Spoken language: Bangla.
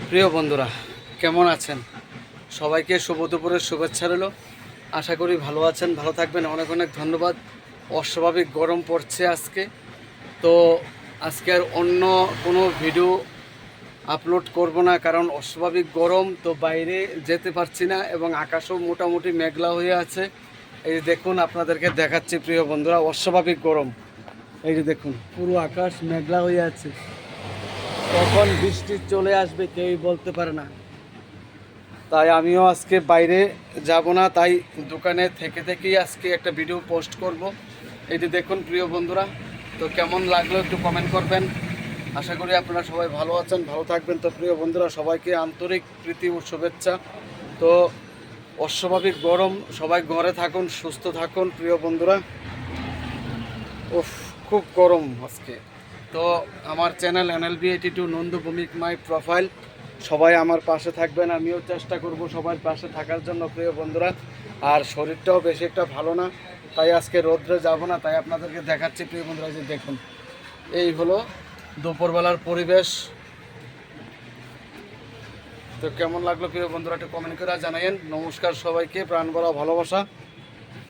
প্রিয় বন্ধুরা, কেমন আছেন? সবাইকে শুভ দুপুরের শুভেচ্ছা রইল। আশা করি ভালো আছেন, ভালো থাকবেন। অনেক অনেক ধন্যবাদ। অস্বাভাবিক গরম পড়ছে আজকে। তো আজকে আর অন্য কোনো ভিডিও আপলোড করব না, কারণ অস্বাভাবিক গরম। তো বাইরে যেতে পারছি না এবং আকাশও মোটামুটি মেঘলা হয়ে আছে। এই যে দেখুন, আপনাদেরকে দেখাচ্ছি প্রিয় বন্ধুরা, অস্বাভাবিক গরম। এই যে দেখুন, পুরো আকাশ মেঘলা হয়ে আছে। কখন বৃষ্টি চলে আসবে কেউই বলতে পারে না। তাই আমিও আজকে বাইরে যাব না, তাই দোকানে থেকে থেকেই আজকে একটা ভিডিও পোস্ট করব। এই যে দেখুন প্রিয় বন্ধুরা, তো কেমন লাগলো একটু কমেন্ট করবেন। আশা করি আপনারা সবাই ভালো আছেন, ভালো থাকবেন। তো প্রিয় বন্ধুরা, সবাইকে আন্তরিক প্রীতি ও শুভেচ্ছা। তো অস্বাভাবিক গরম, সবাই ঘরে থাকুন, সুস্থ থাকুন প্রিয় বন্ধুরা। উফ, খুব গরম আজকে। তো আমার চ্যানেল NLB82 নন্দু ভৌমিক মাই প্রোফাইল, সবাই আমার পাশে থাকবেন। আমিও চেষ্টা করব সবার পাশে থাকার জন্য প্রিয় বন্ধুরা। আর শরীরটাও বেশি একটা ভালো না, তাই আজকে রোদ্রে যাব না, তাই আপনাদেরকে দেখাচ্ছি প্রিয় বন্ধুরা। যে দেখুন, এই হলো দুপুরবেলার পরিবেশ। তো কেমন লাগলো প্রিয় বন্ধুরা একটু কমেন্ট করে জানাইন। নমস্কার সবাইকে, প্রাণ ভরা ভালোবাসা।